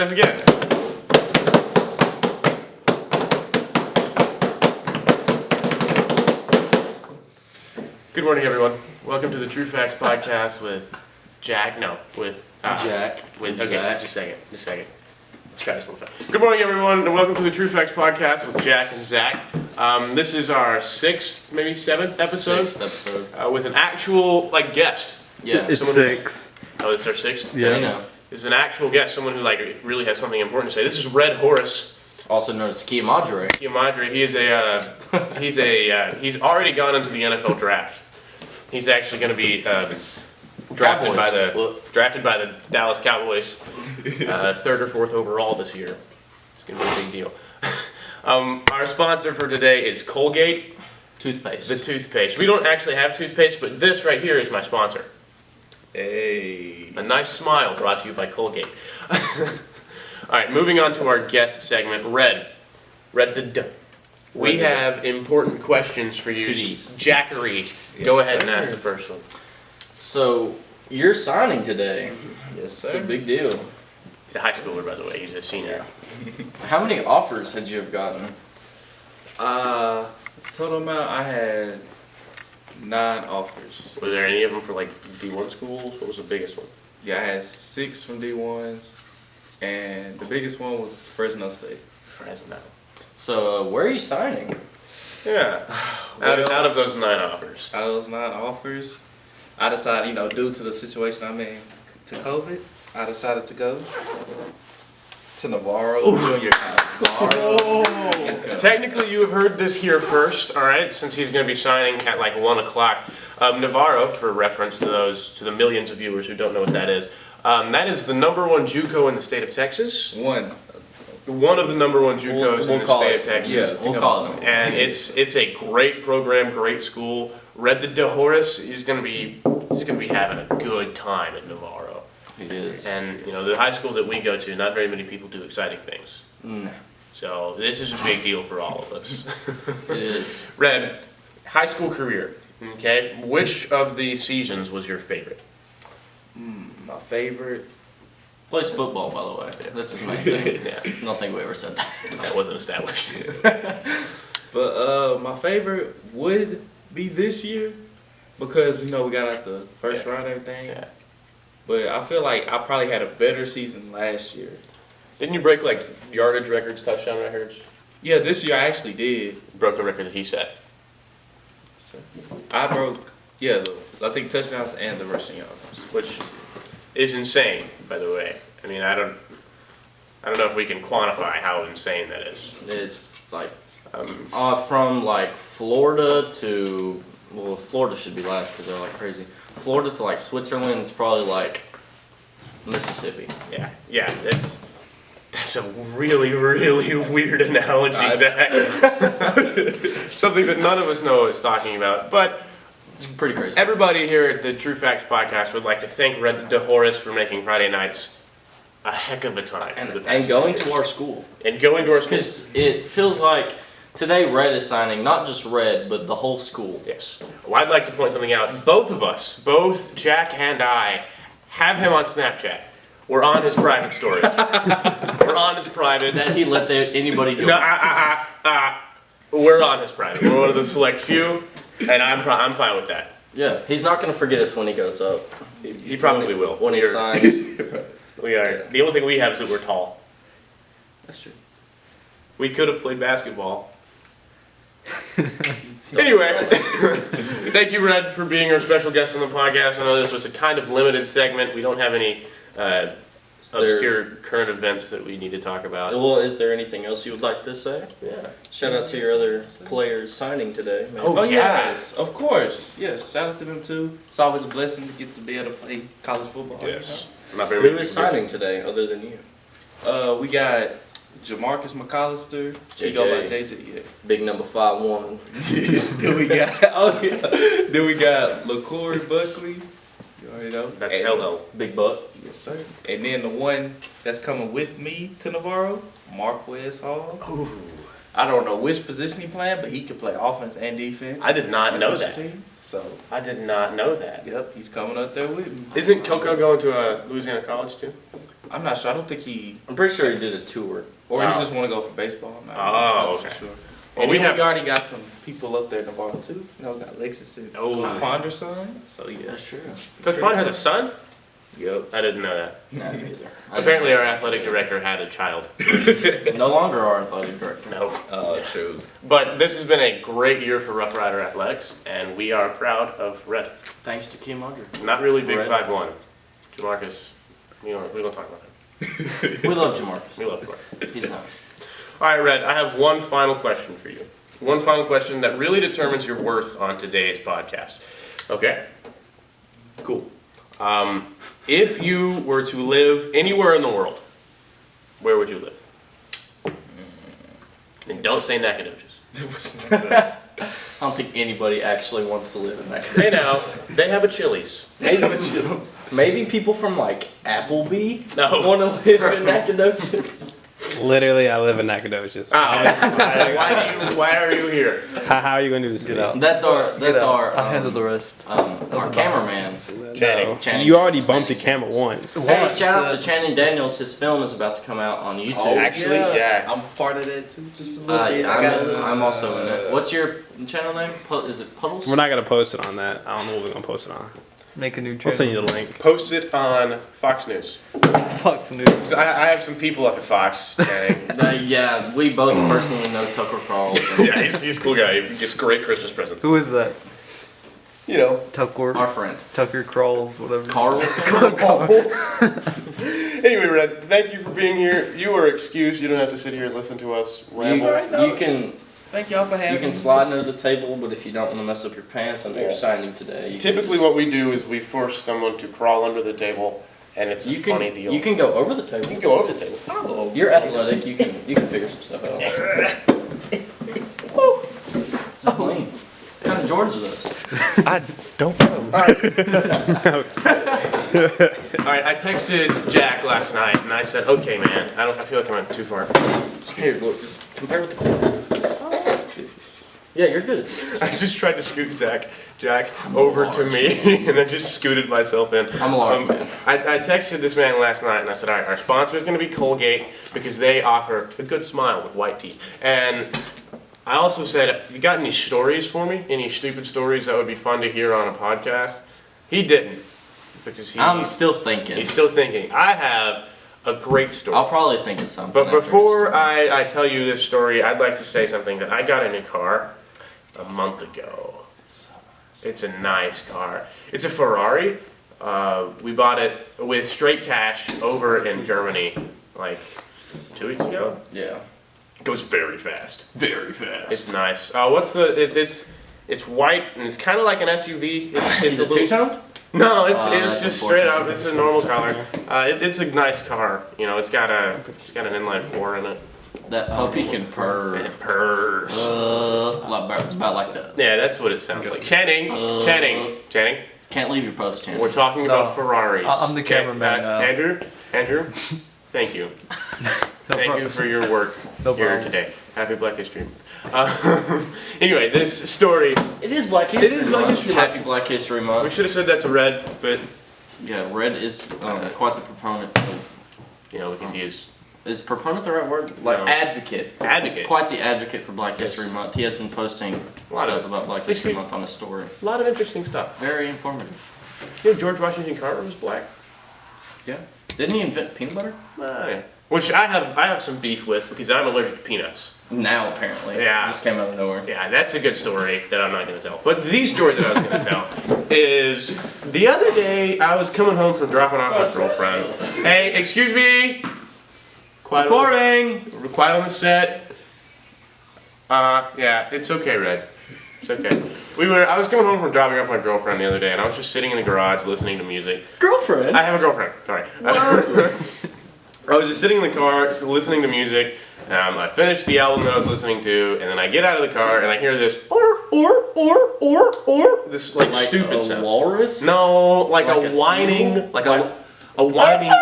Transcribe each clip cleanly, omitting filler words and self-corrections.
Again. Good morning, everyone. Welcome to the True Facts podcast with Jack. No, with Jack. With okay, Zach. Just a second. Let's try this one more time. Good morning, everyone, and welcome to the True Facts podcast with Jack and Zach. This is our sixth, maybe seventh episode. Sixth episode. With an actual guest. Yeah, it's six. Oh, it's our sixth. Yeah. You know. Is an actual guest, someone who really has something important to say. This is Red Horace. Also known as Ke'Amodre. Ke'Amodre. He's already gone into the NFL draft. He's actually going to be drafted by the Dallas Cowboys, third or fourth overall this year. It's going to be a big deal. Our sponsor for today is Colgate. Toothpaste. The toothpaste. We don't actually have toothpaste, but this right here is my sponsor. Hey. A nice smile brought to you by Colgate. All right, moving on to our guest segment, Red. We have important questions for you. Zackary, go ahead and ask the first one. So, you're signing today. Yes, sir. It's a big deal. He's a high schooler, by the way. He's a senior. How many offers had you have gotten? Total amount, I had 9 offers. Were there any of them for D1 schools? What was the biggest one? Yeah, I had 6 from D1s, and the biggest one was Fresno State. Fresno. So, where are you signing? Yeah. Out of those 9 offers. Out of those 9 offers, I decided, due to the situation I'm in, to COVID, I decided to go to Navarro Junior College. Technically, you have heard this here first, all right, since he's going to be signing at 1 o'clock. Navarro, for reference to the millions of viewers who don't know what that is the number 1 JUCO in the state of Texas. One of the number 1 JUCOs in the state of Texas. Yeah, we'll call it. And it's a great program, great school. Red Horace, he's gonna be having a good time at Navarro. He is. And the high school that we go to, not very many people do exciting things. So this is a big deal for all of us. It is. Red, high school career. Okay, which of the seasons was your favorite? My favorite. Plays football, by the way. That's his main thing. Yeah, I don't think we ever said that. that wasn't established. But my favorite would be this year because, we got out the first round and everything. Yeah. But I feel like I probably had a better season last year. Didn't you break yardage records, touchdown records? Yeah, this year I actually did. You broke the record that he set. So I broke, I think touchdowns and the rushing yards. Which is insane, by the way. I mean, I don't know if we can quantify how insane that is. It's from Florida to, Florida should be last because they're crazy. Florida to Switzerland is probably Mississippi. Yeah, that's a really, really weird analogy, Zach. Something that none of us know what it's talking about, but it's pretty crazy. Everybody here at the True Facts podcast would like to thank Red Horace for making Friday nights a heck of a time. And going to our school. Because it feels like today Red is signing, not just Red, but the whole school. Yes. Well, I'd like to point something out. Both of us, both Jack and I, have him on Snapchat. We're on his private story. We're on his private. That he lets anybody do. No, we're on his private. We're one of the select few, and I'm fine with that. Yeah, he's not going to forget us when he goes up. He probably will. When he signs. We are. The only thing we have is that we're tall. That's true. We could have played basketball. Anyway, thank you, Red, for being our special guest on the podcast. I know this was a kind of limited segment. We don't have any obscure current events that we need to talk about. Well, is there anything else you would like to say? Yeah. Shout out to your other players signing today. Man. Oh, yes, of course. Yes, shout out to them too. It's always a blessing to get to be able to play college football. Yes. Who is signing today other than you? We got Jamarcus McAllister. He go by JJ. Yeah. Big number 5'1". Then we got LaCory Buckley. You already know. That's LL. Big buck. Yes, sir. And then the one that's coming with me to Navarro, Marquez Hall. Ooh. I don't know which position he playing, but he can play offense and defense. I did not know that. So I did not know that. Yep, he's coming up there with me. Isn't Coco going to Louisiana College too? I'm not sure. I don't think he. I'm pretty sure he did a tour. Or Oh. he just want to go for baseball. I'm not Oh, for okay. sure. Well, And we then have- we already got some people up there in Navarro too. You know, got Lexus and Oh. Ponder's son. So yeah. That's true. Coach Pond has a son? Yep. I didn't know that. No, me either. Apparently our athletic director had a child. No longer our athletic director. No. Oh, true. But this has been a great year for Rough Rider Athletics, and we are proud of Red. Thanks to Ke'Amodre. Not really big Red. 5'1". Jamarcus, we don't talk about him. We love Jamarcus. We love Jamarcus. He's nice. All right, Red, I have one final question for you. One final question that really determines your worth on today's podcast. Okay? Cool. If you were to live anywhere in the world, where would you live? And don't say Nacogdoches. I don't think anybody actually wants to live in that Hey now, they have a Chili's. Maybe people from like Applebee No. want to live in Nacogdoches. Literally, I live in Nacogdoches. Why are you here? How are you going to do this? That's our I'll handle the rest. our cameraman. Channing. Channing. You already bumped the camera once. Hey, shout out to Channing Daniels. His film is about to come out on YouTube. Oh, Actually, yeah. I'm part of that too. Just a little bit. I'm also in it. What's your channel name? Is it Puddles? We're not going to post it on that. I don't know what we're going to post it on. Make a new I'll channel. send you the link. Post it on Fox News. Fox News. I have some people up at Fox, Channing. Yeah, we both personally know Tucker Carlson. Yeah, he's a cool guy. He gets great Christmas presents. Who is that? You know. Tucker. Our friend. Tucker Crawls, whatever. Carlson? Anyway, Red, thank you for being here. You are excused. You don't have to sit here and listen to us ramble. You can Thank y'all for having you can me. slide under the table, but if you don't want to mess up your pants, I know you're signing today. You can Typically, just- what we do is we force someone to crawl under the table, and it's a you can funny deal. you can go over the You table. can go over the table. I'll go over. You're athletic. You can figure some stuff out. Just clean. What kind of Jordans are those? I don't know. All right, I texted Jack last night, and I said, "Okay, man, I feel like I went too far." Here, look. Just compare with the corner. Yeah, you're good. I just tried to scoot Jack over to me, and then just scooted myself in. I'm a large man. I texted this man last night, and I said, all right, our sponsor is going to be Colgate, because they offer a good smile with white teeth. And I also said, you got any stories for me? Any stupid stories that would be fun to hear on a podcast? He didn't, because I'm still thinking. he's still thinking. I have a great story. I'll probably think of something. But after before I tell you this story, I'd like to say something that I got a new car a month ago. It's a nice car. It's a Ferrari. We bought it with straight cash over in Germany like 2 weeks ago. Yeah. It goes very fast. Very fast. It's nice. It's white and it's kind of like an SUV. It's a two-toned? No, it's that's just straight up. unfortunate. It's a normal color. It's a nice car. You know, it's got an inline four in it. That puppy can purr. And it purrs. About like that. Yeah, that's what it sounds like. Channing. Can't leave your post, Channing. We're talking about Ferraris. I'm the Okay, cameraman now. Andrew, thank you. Thank you for your work No here problem. today. Happy Black History Month. Anyway, this story, It is Black History is Black Month. History Month. Happy Black History we Month. should have said that to Red, but, Yeah, Red is quite the proponent of. because he is Is proponent the right word? Like No. advocate. advocate. Quite the advocate for Black Yes. History Month. He has been posting Lot stuff of- about Black Please History see- Month on his story. A lot of interesting stuff. Very informative. You know George Washington Carver was black? Yeah. Didn't he invent peanut butter? Yeah. Which I have some beef with because I'm allergic to peanuts. Now, apparently. Yeah. It just came out of nowhere. Yeah, that's a good story that I'm not going to tell. But the story that I was going to tell is the other day I was coming home from dropping off my girlfriend. Hey, excuse me. Quiet quiet on the set. Yeah, it's okay, Red. It's okay. I was coming home from dropping off my girlfriend the other day, and I was just sitting in the garage listening to music. Girlfriend? I have a girlfriend. Sorry. I was just sitting in the car listening to music. I finished the album that I was listening to, and then I get out of the car and I hear this this like stupid a sound. walrus? No, like Like a a whining, seagull? like a whining.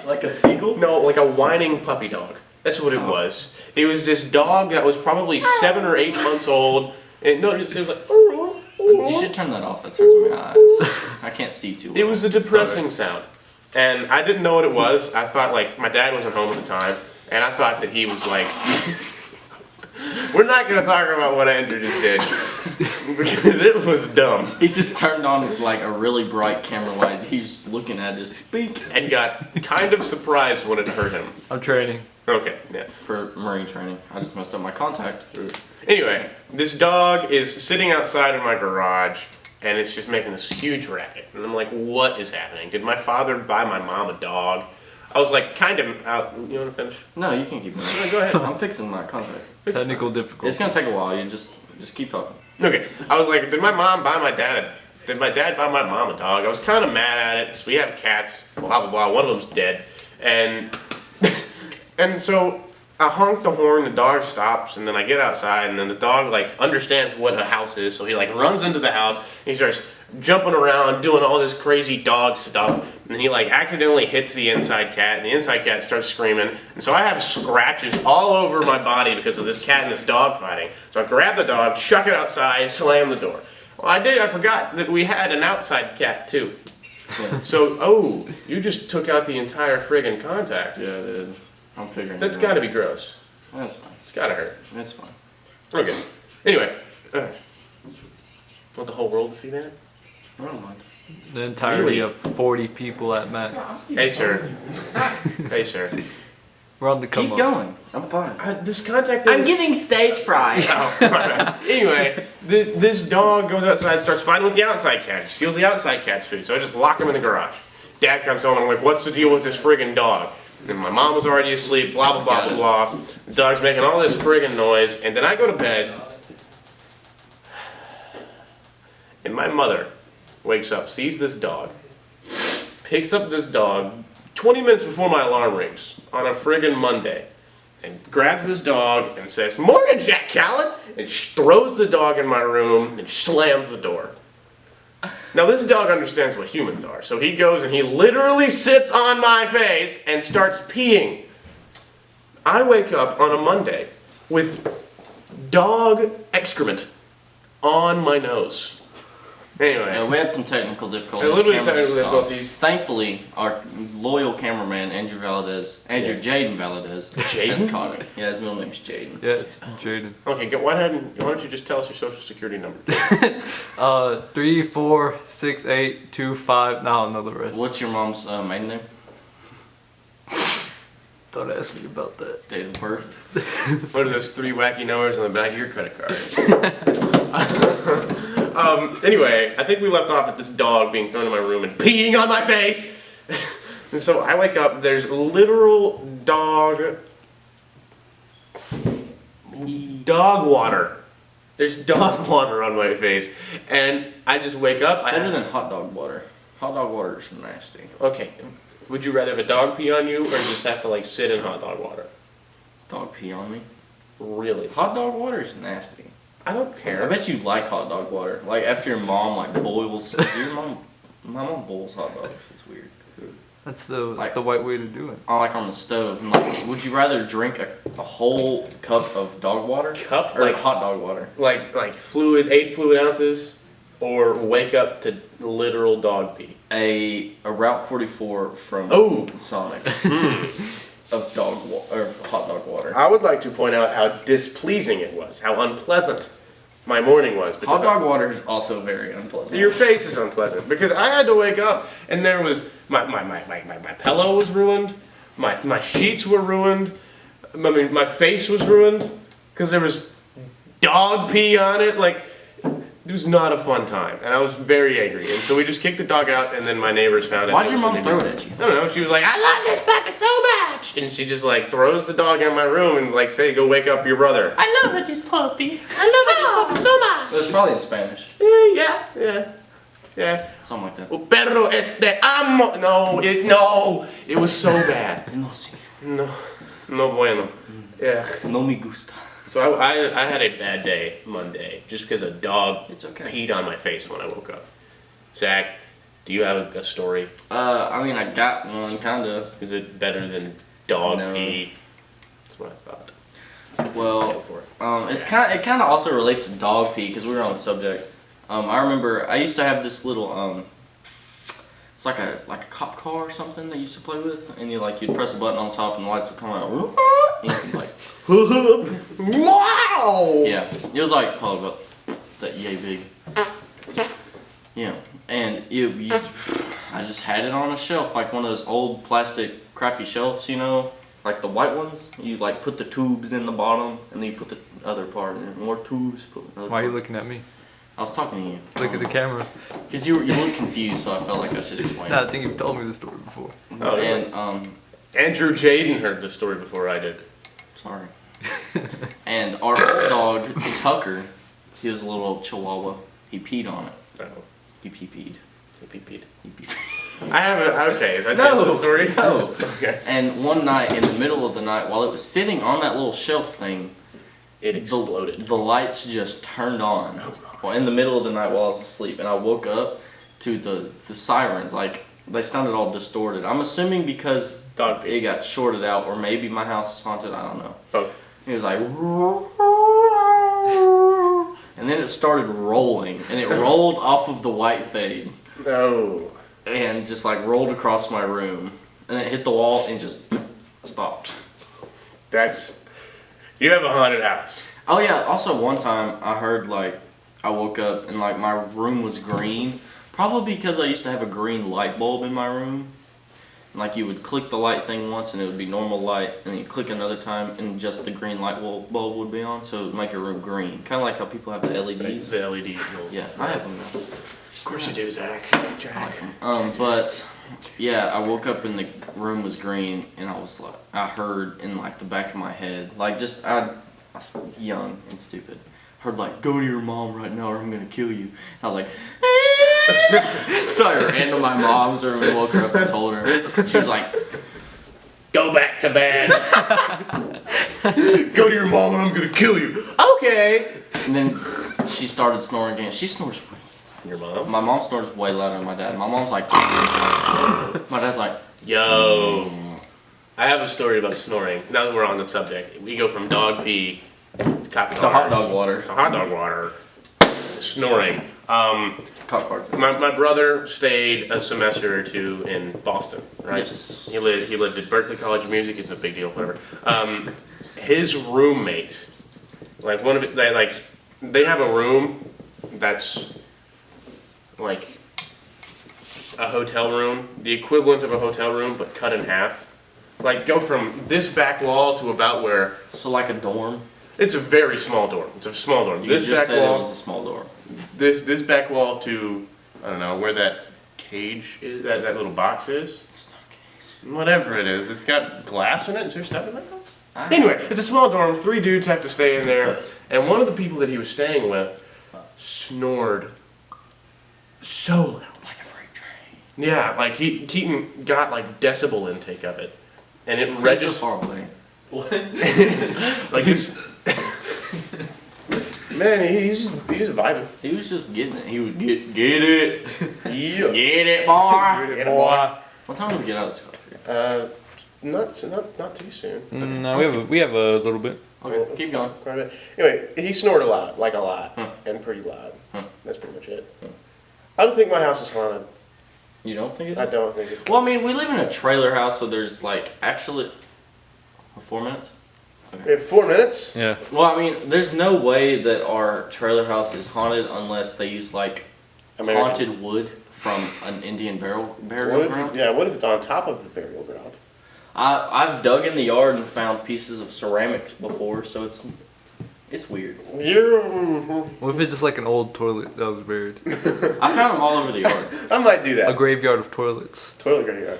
Like a seagull? No, like a whining puppy dog. That's what it was. It was this dog that was probably 7 or 8 months old. And no, it was like. You should turn that off. That hurts my eyes. I can't see too well. It was a depressing sound. and I didn't know what it was. I thought like my dad wasn't home at the time, and I thought that he was like. We're not gonna talk about what Andrew just did because it was dumb. He's just turned on like a really bright camera light. He's looking at it, just beak And got kind of surprised when it hurt him. I'm training. Okay, yeah. for Marine training. I just messed up my contact. Anyway, this dog is sitting outside in my garage, and it's just making this huge racket. And I'm like, what is happening? Did my father buy my mom a dog? I was like, kind of out. You want to finish? No, you can keep going. No, go ahead. I'm fixing my contact. Technical difficulty. It's gonna take a while. You just keep talking. Okay, I was like, did my dad buy my mom a dog? I was kind of mad at it because we have cats, blah blah blah. One of them's dead, and and so I honk the horn. The dog stops, and then I get outside, and then the dog like understands what a house is, so he like runs into the house. And he starts jumping around, doing all this crazy dog stuff, and he like accidentally hits the inside cat, and the inside cat starts screaming, and so I have scratches all over my body because of this cat and this dog fighting. So I grab the dog, chuck it outside, slam the door. Well, I forgot that we had an outside cat too. Yeah. So, you just took out the entire friggin' contact. Yeah, dude. I'm figuring. That's it gotta out. be gross. That's fine. It's gotta hurt. That's fine. Okay. Anyway, want the whole world to see that? I don't mind. The entirety Really? of 40 people at max. Hey, sir. Hey, sir. We're on the come Keep up. going. I'm fine. This contact. I'm getting stage fright. Oh, my bad. Anyway, this dog goes outside, starts fighting with the outside cat. He steals the outside cat's food, so I just lock him in the garage. Dad comes home, and I'm like, what's the deal with this friggin' dog? And my mom was already asleep, blah, blah, blah, blah, blah. The dog's making all this friggin' noise, and then I go to bed, and my mother wakes up, sees this dog, picks up this dog 20 minutes before my alarm rings on a friggin' Monday, and grabs this dog and says, "Morning, Jack Callen!" and throws the dog in my room and slams the door. Now this dog understands what humans are, so he goes and he literally sits on my face and starts peeing. I wake up on a Monday with dog excrement on my nose. Anyway. Yeah, we had some technical difficulties. A little bit of Camera just technical stopped. difficulties. Thankfully, our loyal cameraman, Andrew Jaden Valdez, has Jaden? caught it. Yeah, his middle name's Jaden. Yeah, it's Jaden. Okay, why don't you just tell us your social security number? 3, 4, 6, 8, 2, 5. Now another rest. What's your mom's maiden name? Don't ask me about that. Date of birth? What are those 3 wacky numbers on the back of your credit card? Anyway, I think we left off at this dog being thrown in my room and peeing on my face. And so I wake up, there's literal dog water. There's dog water on my face. And I just wake up. It's better than hot dog water. Hot dog water is nasty. Okay. Would you rather have a dog pee on you or just have to like sit in hot dog water? Dog pee on me. Really? Hot dog water is nasty. I don't I care. bet you like hot dog water. Like after your mom like boils. My mom boils hot dogs. It's weird. That's the white way to do it. Like on the stove. And like, would you rather drink a whole cup of dog water? Cup? Or Like hot dog water? like fluid, 8 fluid ounces, or wake up to literal dog pee. A Route 44 from Oh. Sonic of hot dog water. I would like to point out how displeasing it was, how unpleasant my morning was. Hot dog water is also very unpleasant. Your face is unpleasant because I had to wake up and there was my pillow was ruined, my sheets were ruined, my face was ruined because there was dog pee on it. Like it was not a fun time, and I was very angry. And so we just kicked the dog out, and then my neighbors found it. Why'd your mom throw it at you? I don't know. She was like, "I love this puppy so much," and she just like throws the dog in my room and like, "Say, go wake up your brother." I love this puppy. I love this puppy so much. It was probably in Spanish. Yeah. Something like that. Oh, perro este amo. No, it was so bad. No, sí. No bueno. Yeah. No me gusta. So I had a bad day Monday just because a dog It's okay. peed on my face when I woke up. Zach, do you have a story? I mean, I got one, kind of. Is it better than dog No. pee? That's what I thought. Go Well, for it. it kind of also relates to dog pee because we were on the subject. I remember I used to have this little it's like a cop car or something they used to play with, and you'd press a button on top and the lights would come out. And you could like, Wow! yeah, it was like probably about that yay big. Yeah, and I just had it on a shelf, like one of those old plastic crappy shelves, like the white ones. You like put the tubes in the bottom, and then you put the other part in. More tubes. Put another Why are you part. looking at me? I was talking to you. Look at the camera. Because you look confused, so I felt like I should explain. No, I think you've told me the story before. Oh, And Andrew Jaden heard the story before I did. sorry. And our old dog Tucker, he was a little Chihuahua. He peed on it. Oh, He pee-peed. he pee-peed. He pee. I haven't. Okay, is that the end of the story? No. Okay. And one night, in the middle of the night, while it was sitting on that little shelf thing, It exploded. The lights just turned on. Well, in the middle of the night while I was asleep, and I woke up to the sirens. Like they sounded all distorted. I'm assuming because Dog pee. it got shorted out, or maybe my house is haunted. I don't know. Both. It was like, and then it started rolling, and it rolled off of the white thing, No. and just like rolled across my room, and it hit the wall and just stopped. You have a haunted house. Oh yeah. Also, one time I heard I woke up and my room was green, probably because I used to have a green light bulb in my room. And, you would click the light thing once and it would be normal light, and then you click another time and just the green light bulb would be on, so it would make your room green. Kind of like how people have the LEDs. The LED. Yeah, I have them now. Of course you do, Zach. I Jack. like 'em. But yeah, I woke up and the room was green, and I heard in the back of my head, I was young and stupid. Heard go to your mom right now or I'm gonna kill you. And I was like, so I ran to my mom's room and woke her up and told her. She was like, Go back to bed. Go to your mom and I'm gonna kill you. Okay. and then she started snoring again. She snores. Your mom? My mom snores way louder than my dad. My mom's like, my dad's like, Yo. I have a story about snoring. Now that we're on the subject, we go from dog pee to cop it's a hot dog water. to hot dog water to snoring. Cop cars. My brother stayed a semester or two in Boston, right? Yes. He lived at Berkeley College of Music. It's a big deal, whatever. His roommate, they have a room that's like a hotel room, the equivalent of a hotel room, but cut in half. Go from this back wall to about where. So like a dorm. It's a very small dorm. It's a small dorm. You This just back said wall. it was a small dorm. This back wall to, I don't know, where that cage is, that little box is. It's not a cage. Whatever it is. It's got glass in it. Is there stuff in that house? I- Anyway, it's a small dorm. 3 dudes have to stay in there. And one of the people that he was staying with snored so loud. Like a freight train. Yeah, Keaton got decibel intake of it. And it He's so registered. far away. This. Man, he's just vibing. He was just getting it. He would get it. Yeah. Get it, boy. Get it, boy. What time did we get out of school? Not too soon. No, we have a little bit. Okay, keep going. Quite a bit. Anyway, he snored a lot, a lot, Hmm. and pretty loud. Hmm. That's pretty much it. I don't think my house is haunted. You don't think it is? I don't think it's haunted. Well, I mean, we live in a trailer house, so there's actually 4 minutes. We have 4 minutes? Yeah. Well, I mean, there's no way that our trailer house is haunted unless they use haunted wood from an Indian burial ground. What if it's on top of the burial ground? I've dug in the yard and found pieces of ceramics before, so it's weird. What if it's just an old toilet that was buried? I found them all over the yard. I might do A that. graveyard of toilets. Toilet graveyard.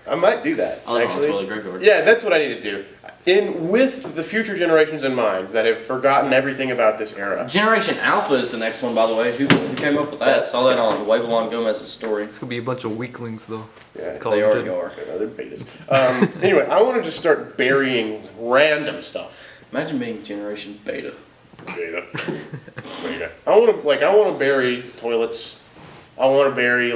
I might do that, I live on a actually. toilet graveyard. Yeah, that's what I need to do. With the future generations in mind that have forgotten everything about this era. Generation Alpha is the next one, by the way. Who came up with that? That's Saw that disgusting. on Waylon Gomez's story. It's gonna be a bunch of weaklings though. Yeah, Call They them already dead. are. they're betas. Anyway, I want to just start burying random stuff. Imagine being Generation Beta. Beta. Beta. I want to bury toilets. I want to bury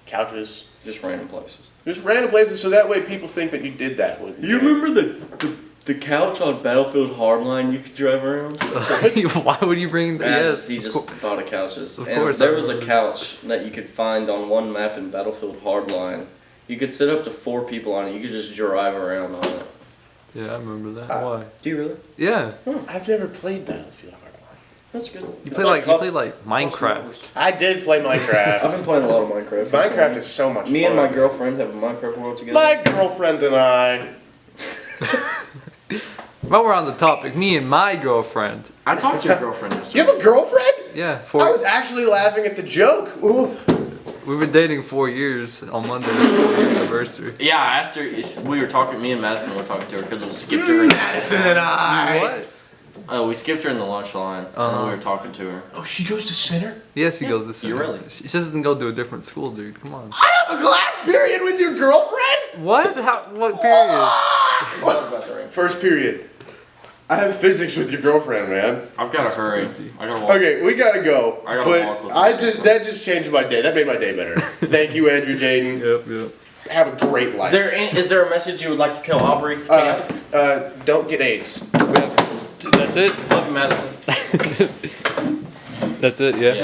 couches. Just random places. Just random places, so that way people think that you did that. You remember the The couch on Battlefield Hardline you could drive around. Why would you bring that? He just thought of couches. Of And course, there I was a remember. couch that you could find on one map in Battlefield Hardline. You could sit up to 4 people on it. You could just drive around on it. Yeah, I remember that. Why? Do you really? Yeah. I've never played Battlefield Hardline. That's good. You play like Minecraft. I did play I've Minecraft. been playing a lot of Minecraft. Minecraft is so much fun. Me and my girlfriend have a Minecraft world together. My girlfriend and I. While we're on the topic, me and my girlfriend. I talked to your girlfriend this You have a girlfriend? Yeah, I was actually laughing at the joke. Ooh. we've been dating 4 years on Monday. Anniversary. Yeah, I asked her. We were talking. Me and Madison were talking to her because we skipped her. Madison and I. What? We skipped her in the lunch line, and we were talking to her. Oh, she goes to center? Yes, he goes to center. really? She just doesn't go to a different school, dude. Come on. I have a class period with your girlfriend? What? What period? First period. I have physics with your girlfriend, man. I've got to hurry. crazy. I gotta walk. Okay, we gotta go. I gotta walk with But you. that just changed my day. That made my day better. Thank you, Andrew Jaden. Yep. Have a great life. Is there a message you would like to tell Aubrey? Don't get AIDS. That's it. Love you, Madison. That's it. Yeah.